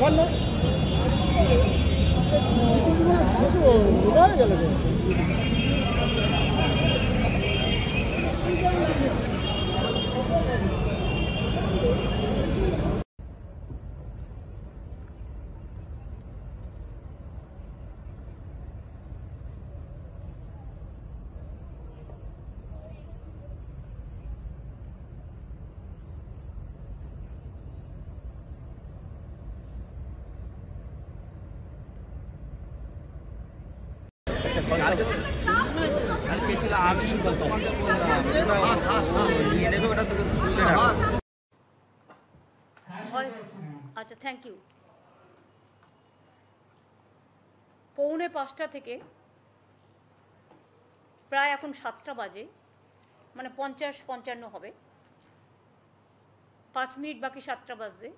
সামান্য গেল। আচ্ছা, থ্যাংক ইউ। 4:45 থেকে প্রায় এখন 7টা বাজে, মানে 50-55 হবে, 5 মিনিট বাকি 7টা বাজে।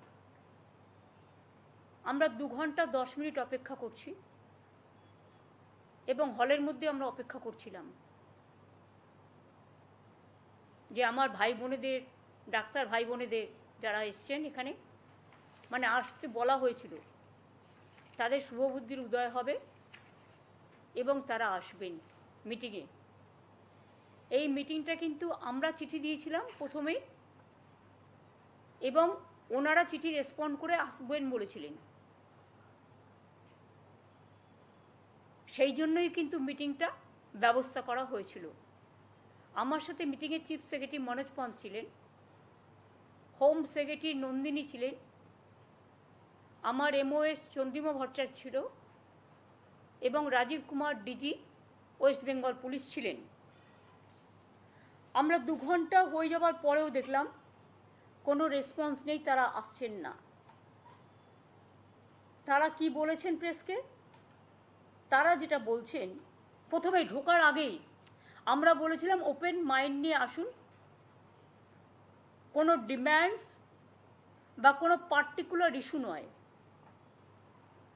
আমরা 2 ঘন্টা 10 মিনিট অপেক্ষা করছি এবং হলের মধ্যে আমরা অপেক্ষা করছিলাম যে আমার ভাই বোনেদের, ডাক্তার ভাই বোনেদের যারা এসছেন এখানে, মানে আসতে বলা হয়েছিল, তাদের শুভবুদ্ধির উদয় হবে এবং তারা আসবেন মিটিংয়ে। এই মিটিংটা কিন্তু আমরা চিঠি দিয়েছিলাম প্রথমেই এবং ওনারা চিঠি রেসপন্ড করে আসবেন বলেছিলেন। সেই জন্যই কিন্তু মিটিংটা ব্যবস্থা করা হয়েছিল। আমার সাথে মিটিংয়ের চিফ সেক্রেটারি মনোজ পন্থ ছিলেন, হোম সেক্রেটারি নন্দিনী ছিলেন, আমার এমওএস চন্দ্রিমা ভট্টাচার্য ছিল এবং Rajiv Kumar DG West Bengal police ছিলেন। আমরা 2 ঘন্টা হয়ে যাওয়ার পরেও দেখলাম কোনো রেসপন্স নেই, তারা আসছেন না। তারা কি বলেছেন প্রেসকে? তারা যেটা বলছেন, প্রথমে ঢোকার আগেই আমরা বলেছিলাম ওপেন মাইন্ড নিয়ে আসুন, কোনো ডিম্যান্ডস বা কোনো পার্টিকুলার ইস্যু নয়,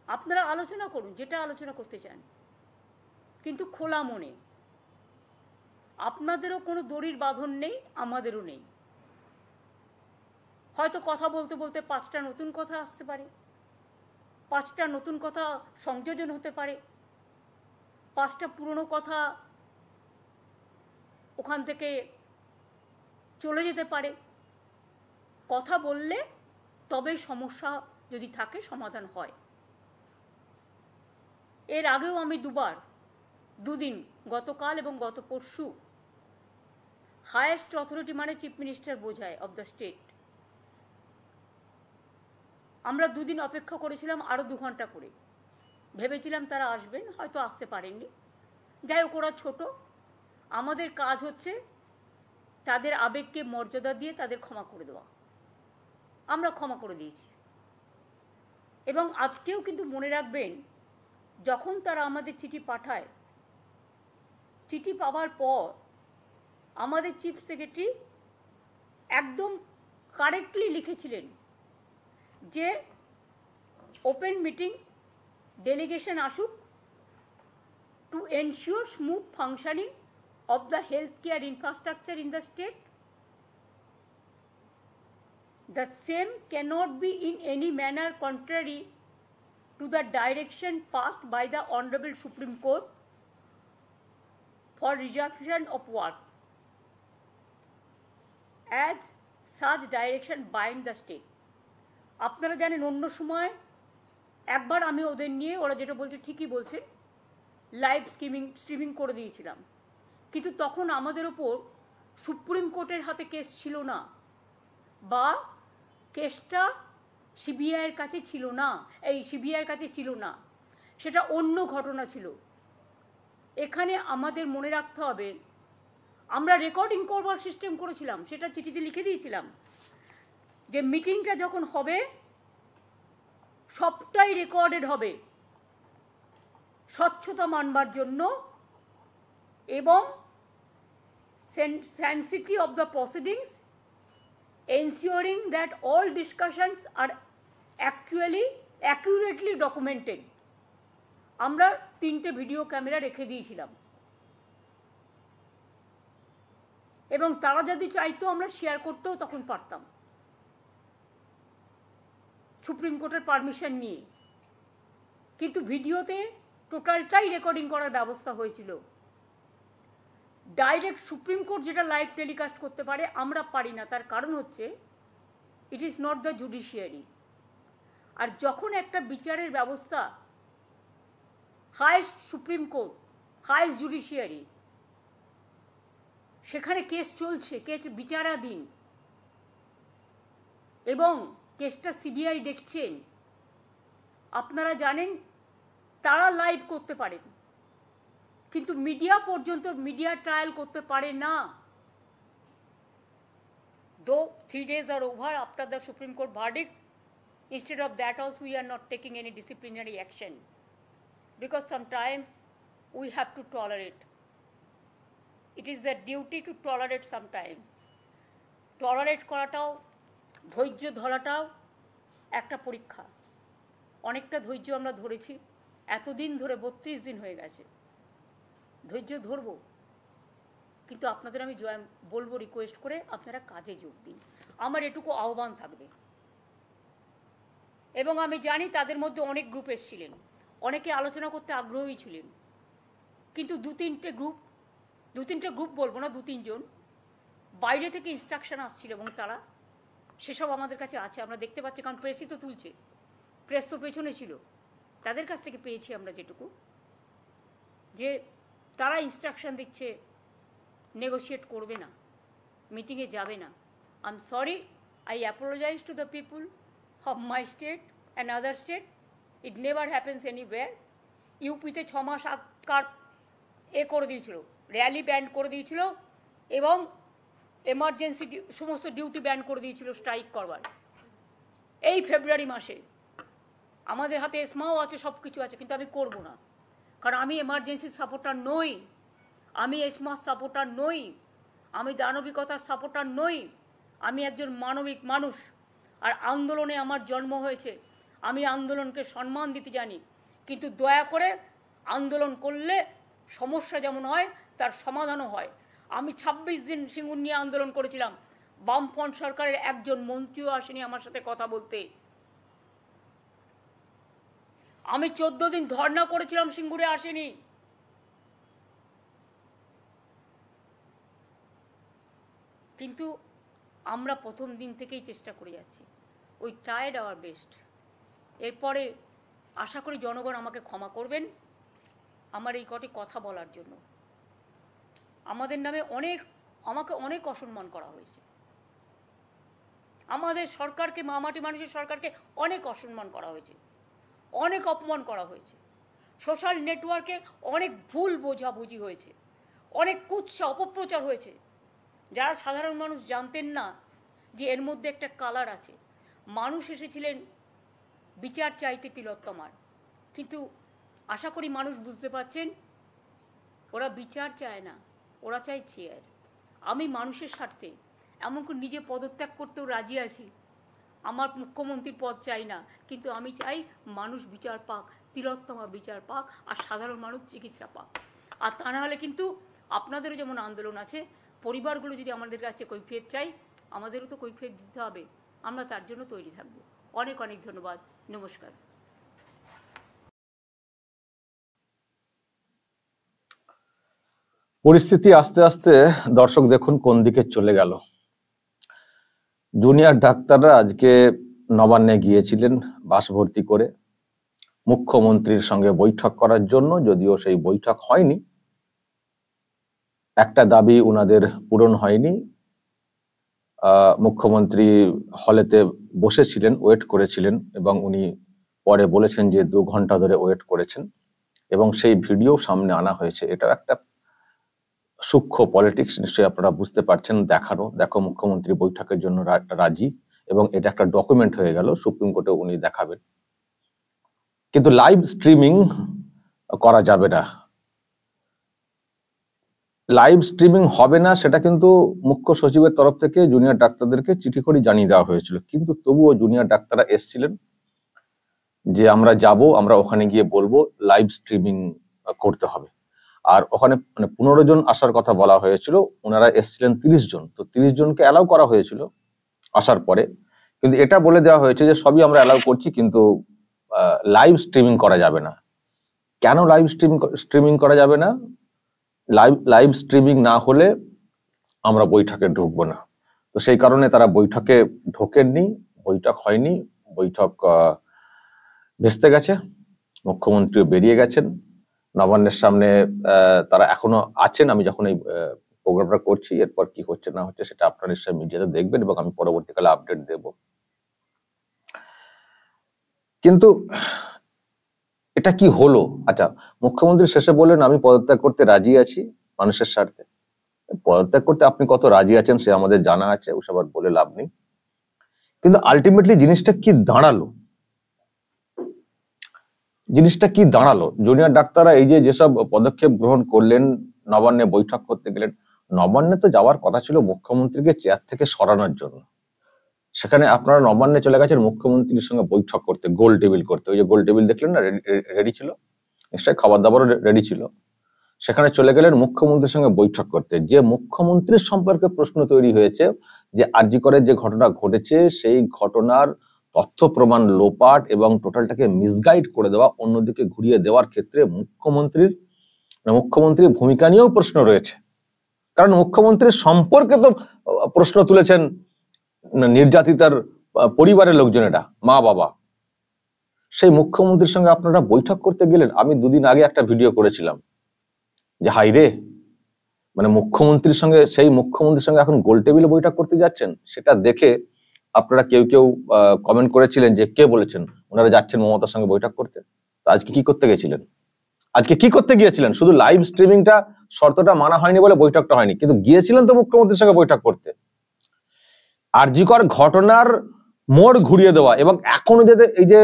আপনারা আলোচনা করুন যেটা আলোচনা করতে চান, কিন্তু খোলা মনে। আপনাদেরও কোনো দড়ির বাঁধন নেই, আমাদেরও নেই। হয়তো কথা বলতে বলতে 5টা নতুন কথা আসতে পারে, 5টা নতুন কথা সংযোজন হতে পারে, 5টা পুরনো কথা ওখান থেকে চলে যেতে পারে। কথা বললে তবে সমস্যা যদি থাকে সমাধান হয়। এর আগেও আমি 2 দিন, গতকাল এবং গত পরশু, হায়েস্ট অথরিটি মানে চিফ মিনিস্টার বোঝায় অফ দ্য স্টেট, আমরা 2 দিন অপেক্ষা করেছিলাম আরও 2 ঘন্টা করে। ভেবেছিলাম তারা আসবেন, হয়তো আসতে পারেননি। যাই হোক, ওরা ছোট, আমাদের কাজ হচ্ছে তাদের আবেগকে মর্যাদা দিয়ে তাদের ক্ষমা করে দেওয়া। আমরা ক্ষমা করে দিয়েছি এবং আজকেও কিন্তু মনে রাখবেন, যখন তারা আমাদের চিঠি পাঠায়, চিঠি পাওয়ার পর আমাদের চিফ সেক্রেটারি একদম কারেক্টলি লিখেছিলেন যে ওপেন মিটিং ডেলিগেশন আসুক to ensure smooth functioning of the healthcare infrastructure in the state. The same cannot be in any manner contrary to the direction passed by the Honorable Supreme Court for resumption of work, as such direction bind the state. আপনারা জানেন অন্য সময় একবার আমি ওদের নিয়ে, ওরা যেটা বলছে ঠিকই বলছে, লাইভ স্ট্রিমিং করে দিয়েছিলাম, কিন্তু তখন আমাদের ওপর সুপ্রিম কোর্টের হাতে কেস ছিল না, বা কেসটা সিবিআইয়ের কাছে ছিল না, সিবিআইয়ের কাছে ছিল না, সেটা অন্য ঘটনা ছিল। এখানে আমাদের মনে রাখতে হবে, আমরা রেকর্ডিং করবার সিস্টেম করেছিলাম, সেটা চিঠিতে লিখে দিয়েছিলাম যে মিটিংটা যখন হবে সবটাই রেকর্ডেড হবে স্বচ্ছতা মানবার জন্য এবং sanctity of the proceedings, ensuring that all discussions are actually accurately documented. আমরা 3টে ভিডিও ক্যামেরা রেখে দিয়েছিলাম এবং তারা যদি চাইতো আমরা শেয়ার করতেও তখন পারতাম। সুপ্রিম কোর্টের পারমিশন নিয়ে, কিন্তু ভিডিওতে টোটালটাই রেকর্ডিং করার ব্যবস্থা হয়েছিল। ডাইরেক্ট সুপ্রিম কোর্ট যেটা লাইভ টেলিকাস্ট করতে পারে, আমরা পারি না। তার কারণ হচ্ছে it is not the judiciary. আর যখন একটা বিচারের ব্যবস্থা, highest supreme court, highest judiciary, সেখানে কেস চলছে, কেস বিচারাধীন, এবং কেসটা সিবিআই দেখছেন, আপনারা জানেন তারা লাইভ করতে পারেন, কিন্তু মিডিয়া পর্যন্ত মিডিয়া ট্রায়াল করতে পারে না। Though 3 days are over after the Supreme Court verdict, instead of that also we are not taking any disciplinary action, because sometimes we have to tolerate. It is the duty to tolerate sometimes. Tolerate করাটাও, ধৈর্য ধরাটাও একটা পরীক্ষা। অনেকটা ধৈর্য আমরা ধরেছি, এতদিন ধরে 32 দিন হয়ে গেছে, ধৈর্য ধরবো। কিন্তু আপনাদের আমি বলবো, রিকোয়েস্ট করে আপনারা কাজে যোগ দিন, আমার এটুকু আহ্বান থাকবে। এবং আমি জানি তাদের মধ্যে অনেক গ্রুপ এসেছিলেন, অনেকে আলোচনা করতে আগ্রহী ছিলেন, কিন্তু দু তিনটে গ্রুপ বলবো না, 2-3 জন বাইরে থেকে ইনস্ট্রাকশন আসছিল, এবং তারা সেসব আমাদের কাছে আছে, আমরা দেখতে পাচ্ছি, কারণ প্রেসই তো তুলছে, প্রেস তো পেছনে ছিল। তাদের কাছ থেকে পেয়েছি আমরা যেটুকু, যে তারা ইনস্ট্রাকশন দিচ্ছে নেগোশিয়েট করবে না, মিটিংয়ে যাবে না। I am sorry, I apologize to the people of my state and other state. It never happens anywhere. ইউপিতে 6 মাস আগকার করে দিয়েছিল, র্যালি ব্যান করে দিয়েছিল, এবং এমার্জেন্সি সমস্ত ডিউটি ব্যান করে দিয়েছিল স্ট্রাইক করবার। এই ফেব্রুয়ারি মাসে আমাদের হাতে এসমাও আছে, সব কিছু আছে, কিন্তু আমি করব না, কারণ আমি এমার্জেন্সির সাপোর্টার নই, আমি এসমার সাপোর্টার নই, আমি দানবিকতার সাপোর্টার নই। আমি একজন মানবিক মানুষ, আর আন্দোলনে আমার জন্ম হয়েছে, আমি আন্দোলনকে সম্মান দিতে জানি, কিন্তু দয়া করে আন্দোলন করলে সমস্যা যেমন হয় তার সমাধানও হয়। আমি 26 দিন সিঙ্গুর নিয়ে আন্দোলন করেছিলাম, বামফ্রন্ট সরকারের একজন মন্ত্রীও আসেনি আমার সাথে কথা বলতে। আমি 14 দিন ধর্ণা করেছিলাম, সিঙ্গুরে আসেনি। কিন্তু আমরা প্রথম দিন থেকেই চেষ্টা করে যাচ্ছি, উই ট্রাইড আওয়ার বেস্ট। এরপরে আশা করি জনগণ আমাকে ক্ষমা করবেন আমার এই কটি কথা বলার জন্য। আমাদের নামে আমাকে অনেক অসম্মান করা হয়েছে, আমাদের সরকারকে, মামাটি মানুষের সরকারকে অনেক অসম্মান করা হয়েছে, অনেক অপমান করা হয়েছে, সোশ্যাল নেটওয়ার্কে অনেক ভুল বোঝাবুঝি হয়েছে, অনেক কুৎসা অপপ্রচার হয়েছে, যারা সাধারণ মানুষ জানতেন না যে এর মধ্যে একটা কালার আছে। মানুষ এসেছিলেন বিচার চাইতে তিলোত্তমার, কিন্তু আশা করি মানুষ বুঝতে পারছেন ওরা বিচার চায় না, ওরা চায় চেয়ার। আমি মানুষের স্বার্থে এমনকি নিজে পদত্যাগ করতেও রাজি আছি, আমার মুখ্যমন্ত্রীর পদ চাই না, কিন্তু আমি চাই মানুষ বিচার পাক, তিলোত্তমা বিচার পাক, আর সাধারণ মানুষ চিকিৎসা পাক। আর তা না হলে কিন্তু আপনাদেরও যেমন আন্দোলন আছে, পরিবারগুলো যদি আমাদের কাছে কৈফিয়ত চাই, আমাদেরও তো কৈফিয়ত দিতে হবে, আমরা তার জন্য তৈরি থাকব। অনেক অনেক ধন্যবাদ, নমস্কার। পরিস্থিতি আস্তে আস্তে দর্শক দেখুন কোন দিকে চলে গেল। জুনিয়র ডাক্তাররা আজকে নবান্নে গিয়েছিলেন বাস ভর্তি করে মুখ্যমন্ত্রীর সঙ্গে বৈঠক করার জন্য, যদিও সেই বৈঠক হয়নি। একটা দাবি উনাদের পূরণ হয়নি। মুখ্যমন্ত্রী হলেতে বসেছিলেন, ওয়েট করেছিলেন, এবং উনি পরে বলেছেন যে 2 ঘন্টা ধরে ওয়েট করেছেন, এবং সেই ভিডিও সামনে আনা হয়েছে। এটা একটা সূক্ষ্ম পলিটিক্স, নিশ্চয়ই আপনারা বুঝতে পারছেন। দেখো মুখ্যমন্ত্রী বৈঠকের জন্য রাজি, এবং এটা একটা ডকুমেন্ট হয়ে গেল, সুপ্রিম কোর্টে উনি দেখাবেন। কিন্তু লাইভ স্ট্রিমিং করা যাবে না, লাইভ স্ট্রিমিং হবে না, সেটা কিন্তু মুখ্য সচিবের তরফ থেকে জুনিয়র ডাক্তারদেরকে চিঠি করে জানিয়ে দেওয়া হয়েছিল। কিন্তু তবুও জুনিয়র ডাক্তাররা এসেছিলেন যে আমরা যাব, আমরা ওখানে গিয়ে বলবো লাইভ স্ট্রিমিং করতে হবে। আর ওখানে 15 জন আসার কথা বলা হয়েছিল, ওনারা এসেছিলেন 30 জন। তো 30 জনকে অ্যালাউ করা হয়েছিল আসার পরে, কিন্তু এটা বলে দেওয়া হয়েছে যে সবই আমরা অ্যালাউ করছি, কিন্তু লাইভ স্ট্রিমিং করা যাবে না। কেন লাইভ স্ট্রিমিং করা যাবে না? লাইভ স্ট্রিমিং না হলে আমরা বৈঠকে ঢুকবো না। তো সেই কারণে তারা বৈঠকে ঢোকেননি, বৈঠক হয়নি, বৈঠক ভেস্তে গেছে, মুখ্যমন্ত্রীও বেরিয়ে গেছেন। নবান্নের সামনে তারা এখনো আছেন। আমি যখন এই প্রোগ্রামটা করছি, এরপর কি হচ্ছে না হচ্ছে সেটা আপনারা নিশ্চয়ই মিডিয়াতে দেখবেন এবং আমি পরবর্তীকালে আপডেট দেব। কিন্তু এটা কি হলো? আচ্ছা, মুখ্যমন্ত্রী শেষে বললেন আমি পদত্যাগ করতে রাজি আছি মানুষের স্বার্থে। পদত্যাগ করতে আপনি কত রাজি আছেন সে আমাদের জানা আছে, ওসব আর বলে লাভ নেই। কিন্তু আলটিমেটলি জিনিসটা কি দাঁড়ালো? জুনিয়র ডাক্তাররা এই যেসব পদক্ষেপ গ্রহণ করলেন, নবান্নে বৈঠক করতে গেলেন, নবান্নে তো যাওয়ার কথা ছিল মুখ্যমন্ত্রীকে চেয়ার থেকে সরানোর জন্য। সেখানে আপনারা নবান্নে চলে গেছেন মুখ্যমন্ত্রীর সঙ্গে বৈঠক করতে, গোল টেবিল করতে। ওই যে গোল টেবিল দেখলেন না, রেডি ছিল, নিশ্চয়ই খাবার দাবারও রেডি ছিল। সেখানে চলে গেলেন মুখ্যমন্ত্রীর সঙ্গে বৈঠক করতে। যে মুখ্যমন্ত্রীর সম্পর্কে প্রশ্ন তৈরি হয়েছে যে আরজি করের যে ঘটনা ঘটেছে, সেই ঘটনার তথ্য প্রমাণ লোপাট এবং টোটালটাকে মিসগাইড করে দেওয়া, অন্যদিকে ঘুরিয়ে দেওয়ার ক্ষেত্রে মুখ্যমন্ত্রীর ভূমিকা নিয়েও প্রশ্ন রয়েছে। কারণ মুখ্যমন্ত্রীর সম্পর্কে তো প্রশ্ন তুলেছেন নির্যাতিতার পরিবারের লোকজনেরা, মা বাবা। সেই মুখ্যমন্ত্রীর সঙ্গে আপনারা বৈঠক করতে গেলেন। আমি দুদিন আগে একটা ভিডিও করেছিলাম যে হাই রে, মানে সেই মুখ্যমন্ত্রীর সঙ্গে এখন গোল টেবিলে বৈঠক করতে যাচ্ছেন। সেটা দেখে আপনারা কেউ কেউ কমেন্ট করেছিলেন যে কে বলেছেন ওনারা যাচ্ছেন মমতার সঙ্গে বৈঠক করতে। আজকে কি করতে গিয়েছিলেন? শুধু লাইভ স্ট্রিমিংটা শর্তটা মানা হয়নি বলে বৈঠকটা হয়নি, কিন্তু গিয়েছিলেন তো মুখ্যমন্ত্রীর সঙ্গে বৈঠক করতে। আরজি কর ঘটনার মোড় ঘুরিয়ে দেওয়া এবং এখনো যে এই যে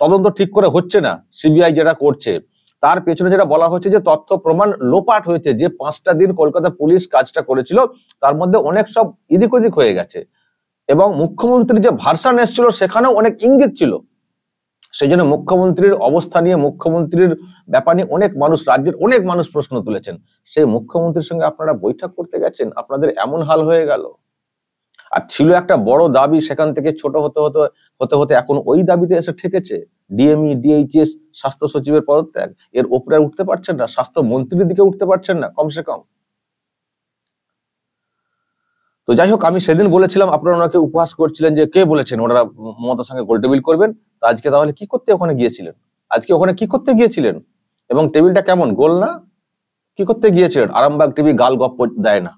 তদন্ত ঠিক করে হচ্ছে না, সিবিআই যেটা করছে, তার পেছনে যেটা বলা হচ্ছে যে তথ্য প্রমাণ লোপাট হয়েছে। যে 5টা দিন কলকাতা পুলিশ কাজটা করেছিল তার মধ্যে অনেক সব এদিক ওদিক হয়ে গেছে এবং মুখ্যমন্ত্রীর যে ভার্সন এসেছিল সেখানেও অনেক ইঙ্গিত ছিল। সেই জন্য মুখ্যমন্ত্রীর অবস্থা নিয়ে, মুখ্যমন্ত্রীর ব্যাপার নিয়ে রাজ্যের অনেক মানুষ প্রশ্ন তুলেছেন। সেই মুখ্যমন্ত্রীর সঙ্গে আপনারা বৈঠক করতে গেছেন, আপনাদের এমন হাল হয়ে গেল। আর ছিল একটা বড় দাবি, সেখান থেকে ছোট হতে হতে এখন ওই দাবিতে এসে ঠেকেছে। ডিএমই, ডিএইচএস, স্বাস্থ্য সচিবের পদত্যাগ, এর ওপরে উঠতে পারছেন না, স্বাস্থ্য মন্ত্রীর দিকে উঠতে পারছেন না কমসে কম। তো যাই হোক, আমি সেদিন বলেছিলাম, আপনারা ওনাকে উপহাস করছিলেন যে কে বলেছেন ওনারা মমতার সঙ্গে গোল টেবিল করবেন। তো আজকে তাহলে কি করতে ওখানে গিয়েছিলেন? এবং টেবিলটা কেমন, গোল না? কি করতে গিয়েছিলেন? আরামবাগ টিভি গাল গপ্প দেয় না,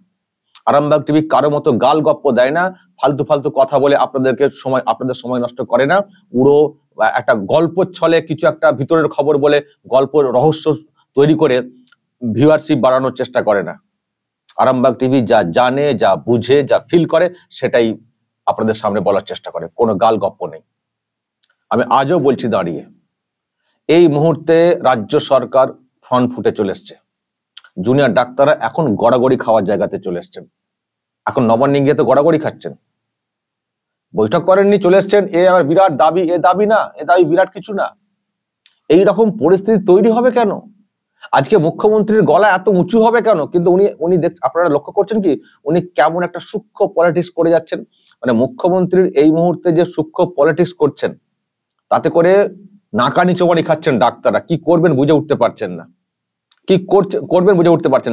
আরামবাগ টিভি কারো মতো গাল গপ্প দেয় না, ফালতু কথা বলে আপনাদের সময় নষ্ট করে না। পুরো একটা গল্প ছলে কিছু একটা ভিতরের খবর বলে গল্প রহস্য তৈরি করে ভিউয়ারশিপ বাড়ানোর চেষ্টা করে না। আরামবাগ টিভি যা জানে, যা বুঝে, যা ফিল করে সেটাই আপনাদের সামনে বলার চেষ্টা করে, কোনো গাল গপ্প নেই। আমি আজও বলছি দাঁড়িয়ে, এই মুহূর্তে রাজ্য সরকার ফ্রন্ট ফুটে চলে এসছে। জুনিয়র ডাক্তাররা এখন গড়াগড়ি খাওয়ার জায়গাতে চলে এসছেন। এখন নবান্নে গিয়ে তো গড়াগড়ি খাচ্ছেন। বৈঠক করেননি, চলে এসছেন, এ আমার বিরাট দাবি। এ দাবি বিরাট কিছু না। এইরকম পরিস্থিতি তৈরি হবে কেন? আজকে মুখ্যমন্ত্রীর গলা এত উঁচু হবে কেন? কিন্তু উনি আপনারা লক্ষ্য করছেন কি উনি কেমন একটা সূক্ষ্ম পলিটিক্স করে যাচ্ছেন। মানে মুখ্যমন্ত্রীর এই মুহূর্তে যে সূক্ষ্ম পলিটিক্স করছেন, তাতে করে নাকানি চোবানি খাচ্ছেন ডাক্তাররা। কি করবেন বুঝে উঠতে পারছেন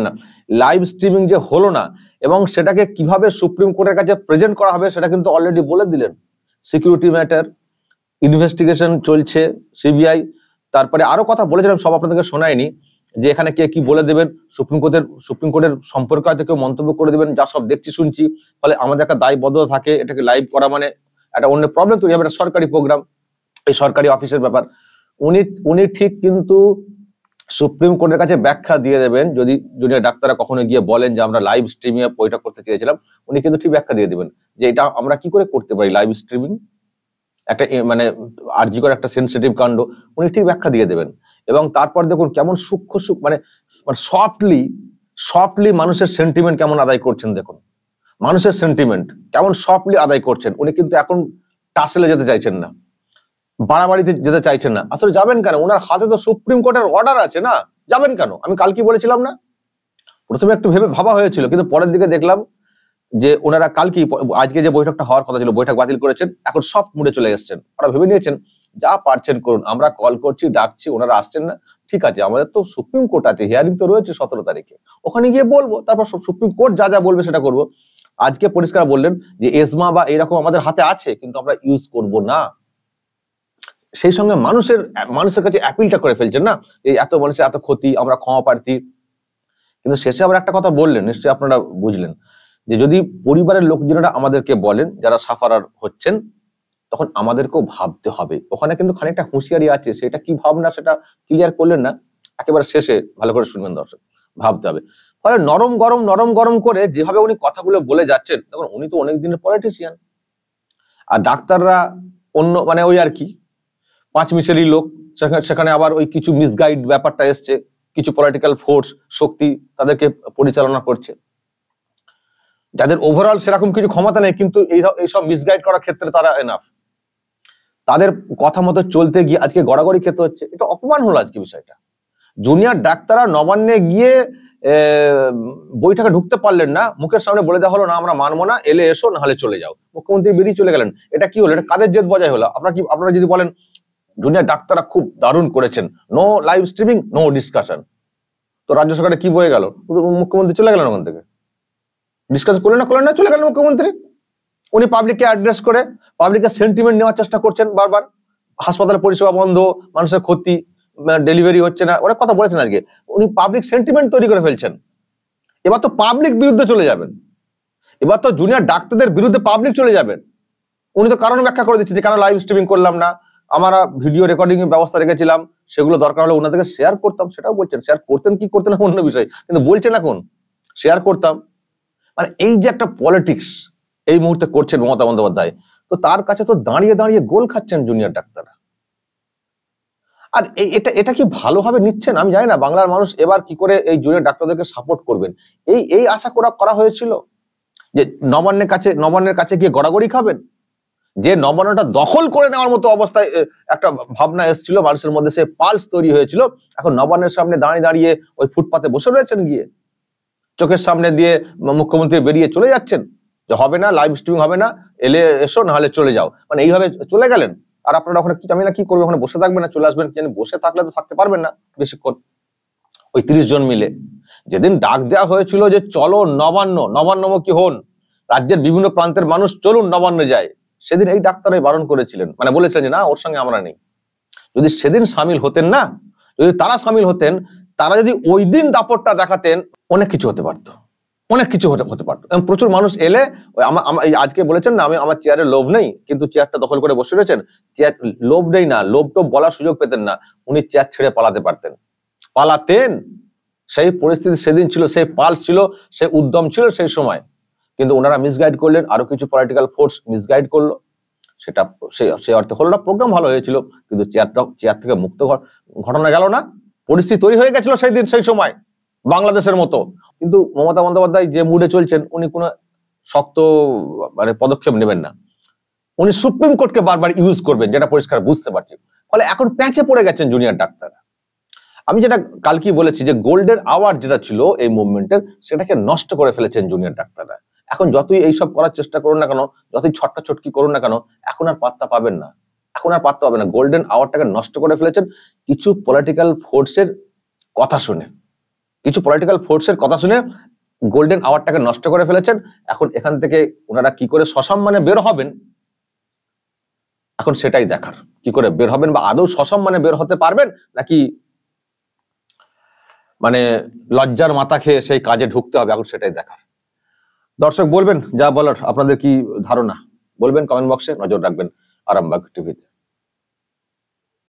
না। লাইভ স্ট্রিমিং যে হলো না এবং সেটাকে কিভাবে সুপ্রিম কোর্টের কাছে প্রেজেন্ট করা হবে সেটা কিন্তু অলরেডি বলে দিলেন। সিকিউরিটি ম্যাটার, ইনভেস্টিগেশন চলছে, সিবিআই। তারপরে আরো কথা বলেছিলাম, সব আপনাদেরকে শোনায়নি, যে এখানে কে কি বলে দেবেন, সুপ্রিম কোর্টের সম্পর্কে হয়তো কেউ মন্তব্য করে দেবেন, যা সব দেখছি শুনছি। ফলে আমাদের একটা দায়বদ্ধতা থাকে, এটাকে লাইভ করা মানে একটা অন্য প্রবলেম তৈরি হবে। একটা সরকারি প্রোগ্রাম, এই সরকারি অফিসের ব্যাপার। উনি ঠিক কিন্তু সুপ্রিম কোর্টের কাছে ব্যাখ্যা দিয়ে দেবেন। যদি জুনিয়র ডাক্তাররা কখনো গিয়ে বলেন যে আমরা লাইভ স্ট্রিমিং এ বৈঠক করতে চেয়েছিলাম, উনি কিন্তু ঠিক ব্যাখ্যা দিয়ে দেবেন যে এটা আমরা কি করে করতে পারি লাইভ স্ট্রিমিং, একটা মানে আরজি করে একটা সেন্সিটিভ কাণ্ড, উনি ঠিক ব্যাখ্যা দিয়ে দেবেন। এবং তারপর দেখুন কেমন সূক্ষ্ম মানে সফটলি মানুষের সেন্টিমেন্ট কেমন আদায় করছেন। দেখুন মানুষের সেন্টিমেন্ট কেমন সফটলি আদায় করছেন। উনি কিন্তু এখন টাসেলে যেতে চাইছেন না, বাড়াবাড়িতে যেতে চাইছেন না। আসলে যাবেন কেন? ওনার হাতে তো সুপ্রিম কোর্টের অর্ডার আছে না, যাবেন কেন? আমি কালকে বলেছিলাম না, প্রথমে একটু ভাবা হয়েছিল, কিন্তু পরের দিকে দেখলাম যে ওনারা কালকে আজকে যে বৈঠকটা হওয়ার কথা ছিল, বৈঠক বাতিল করেছেন, এখন সব মুডে চলে এসেছেন। ওরা ভেবে নিয়েছেন যা পারছেন করুন, আমরা কল করছি, ডাকছি, ওনারা আসছেন না, ঠিক আছে, আমাদের তো সুপ্রিম কোর্ট আছে, হিয়ারিং তো রয়েছে 17 তারিখে, ওখানে গিয়ে বলবো, তারপর সুপ্রিম কোর্ট যা যা বলবে সেটা করবো। আজকে পরিষ্কার বললেন যে এজমা বা এরকম আমাদের হাতে আছে, কিন্তু আমরা ইউজ করব না। সেই সঙ্গে মানুষের কাছে অ্যাপিলটা করে ফেলছেন না, এই এত মানুষের এত ক্ষতি, আমরা ক্ষমা প্রার্থী। কিন্তু শেষে আবার একটা কথা বললেন, নিশ্চয়ই আপনারা বুঝলেন, যে যদি পরিবারের লোকজনেরা আমাদেরকে বলেন যারা সাফারার হচ্ছেন, তখন আমাদেরকেও ভাবতে হবে। ওখানে কিন্তু খানিকটা হুঁশিয়ারি আছে, সেটা কি ভাবনা সেটা ক্লিয়ার করলেন না, একেবারে শেষে ভালো করে শুনবেন দর্শক, ভাবতে হবে। ফলে নরম গরম করে যেভাবে উনি কথাগুলো বলে যাচ্ছেন, তখন উনি তো অনেক দিনের পলিটিশিয়ান, আর ডাক্তাররা অন্য মানে ওই আর কি পাঁচ মিশেলি লোক, সেখানে আবার ওই কিছু মিসগাইড ব্যাপারটা এসছে, কিছু পলিটিক্যাল ফোর্স শক্তি তাদেরকে পরিচালনা করছে, যাদের ওভারঅল সেরকম কিছু ক্ষমতা নেই, কিন্তু এইসব মিসগাইড করার ক্ষেত্রে তারা এনাফ। তাদের কথা মতো চলতে গিয়ে আজকে গড়াগড়ি খেতে হচ্ছে। এটা অপমান হলো আজকে বিষয়টা। জুনিয়র ডাক্তাররা নবান্নে গিয়ে বৈঠকে ঢুকতে পারলেন না, মুখের সামনে বলে দেওয়া হলো না আমরা মানবো না, এলে এসো, না হলে চলে যাও। মুখ্যমন্ত্রী বেরিয়ে চলে গেলেন। এটা কি হলো? এটা কাদের জেদ বজায় হলো? আপনারা যদি বলেন জুনিয়র ডাক্তাররা খুব দারুণ করেছেন, no live streaming, no discussion, তো রাজ্য সরকারে কি বয়ে গেল? মুখ্যমন্ত্রী চলে গেলেন ওখান থেকে, ডিসকাস করলেন না, চলে গেলেন মুখ্যমন্ত্রী। উনি পাবলিককে অ্যাড্রেস করে পাবলিকের সেন্টিমেন্ট নেওয়ার চেষ্টা করছেন বারবার। হাসপাতালের পরিষেবা বন্ধ, মানুষের ক্ষতি, ডেলিভারি হচ্ছে না, অনেক কথা বলেছেন আজকে। উনি পাবলিক সেন্টিমেন্ট তৈরি করে ফেলছেন। এবার তো পাবলিক বিরুদ্ধে চলে যাবেন, এবার তো জুনিয়র ডাক্তারদের বিরুদ্ধে পাবলিক চলে যাবেন। উনি তো কারণ ব্যাখ্যা করে দিচ্ছেন যে কেন লাইভ স্ট্রিমিং করলাম না, আমরা ভিডিও রেকর্ডিং এর ব্যবস্থা রেখেছিলাম, সেগুলো দরকার হলে ওনাদেরকে শেয়ার করতাম, সেটাও বলছেন। শেয়ার করতেন কি করতেন না অন্য বিষয়, কিন্তু বলছেন এখন শেয়ার করতাম। মানে এই যে একটা পলিটিক্স এই মুহূর্তে করছেন মমতা বন্দ্যোপাধ্যায়, তো তার কাছে তো দাঁড়িয়ে গোল খাচ্ছেন জুনিয়র ডাক্তাররা। আর এটা কি ভালোভাবে নিচ্ছেন? আমি জানি না বাংলার মানুষ এবার কি করে এই জুনিয়র ডাক্তারদেরকে সাপোর্ট করবেন। এই আশা করা হয়েছিল যে নবান্নের কাছে গিয়ে গড়াগড়ি খাবেন, যে নবান্নটা দখল করে নেওয়ার মতো অবস্থায় একটা ভাবনা এসেছিল মানুষের মধ্যে, সে পালস তৈরি হয়েছিল। এখন নবান্নের সামনে দাঁড়িয়ে ওই ফুটপাতে বসে রয়েছেন, গিয়ে চোখের সামনে দিয়ে মুখ্যমন্ত্রী বেরিয়ে চলে যাচ্ছেন যে হবে না, লাইভ স্ট্রিমিং হবে না, এলে এসো, না হলে চলে যাও, মানে এইভাবে চলে গেলেন। আর আপনারা ওখানে আমি না কি করবেন, ওখানে বসে থাকবেন না চলে আসবেন? বসে থাকলে তো থাকতে পারবেন না বেশিক্ষণ। ওই 30 জন মিলে যেদিন ডাক দেওয়া হয়েছিল যে চলো নবান্নমুখী হন, রাজ্যের বিভিন্ন প্রান্তের মানুষ চলুন নবান্নে যায়, সেদিন এই ডাক্তারাই বারণ করেছিলেন, মানে বলেছিলেন যে না, ওর সঙ্গে আমরা নেই। যদি সেদিন সামিল হতেন না, যদি তারা সামিল হতেন, তারা যদি ওই দিন দাপটটা দেখাতেন, অনেক কিছু হতে পারতো, প্রচুর মানুষ এলে আজকে বলেছেন না, আমার চেয়ারের লোভ নেই, কিন্তু চেয়ারটা দখল করে বসে রয়েছেন। চেয়ার লোভ নেই না, লোভ তো বলার সুযোগ পেতেন না, উনি চেয়ার ছেড়ে পালাতেন। সেই পরিস্থিতি সেদিন ছিল, সেই পালস ছিল, সেই উদ্যম ছিল সেই সময়। কিন্তু ওনারা মিসগাইড করলেন, আরো কিছু পলিটিক্যাল ফোর্স মিসগাইড করলো, সেটা সেই অর্থে হলো না। প্রোগ্রাম ভালো হয়েছিল, কিন্তু চেয়ার থেকে মুক্ত ঘটনা গেল না। পরিস্থিতি তৈরি হয়ে গেছিল সেই সময় বাংলাদেশের মতো। কিন্তু মমতা বন্দ্যোপাধ্যায় যে মুডে চলছেন, উনি কোনো শক্ত পদক্ষেপ নেবেন না, উনি সুপ্রিম কোর্টকে বারবার ইউজ করবেন, যেটা পরিষ্কার বুঝতে পারছি। ফলে এখন প্যাঁচে পড়ে গেছেন জুনিয়র ডাক্তাররা। আমি যেটা কালকে বলেছি যে গোল্ডেন আওয়ার যেটা ছিল এই মুভমেন্টের, সেটাকে নষ্ট করে ফেলেছেন জুনিয়র ডাক্তাররা। এখন যতই এইসব করার চেষ্টা করুন না কেন, যতই ছটকি করুন না কেন, এখন আর পাত্তা পাবেন না। গোল্ডেন আওয়ারটাকে নষ্ট করে ফেলেছেন কিছু পলিটিক্যাল ফোর্সের কথা শুনে, গোল্ডেন আওয়ারটাকে নষ্ট করে ফেলেছেন। এখন এখান থেকে ওনারা কি করে সসম্মানে বের হবেন, এখন সেটাই দেখার। কি করে বের হবেন, বা আদৌ সসম্মানে বের হতে পারবেন, নাকি লজ্জার মাথা খেয়ে সেই কাজে ঢুকতে হবে, এখন সেটাই দেখার। দর্শক বলবেন যা বলার, আপনাদের কি ধারণা বলবেন কমেন্ট বক্সে, নজর রাখবেন আরামবাগ টিভিতে।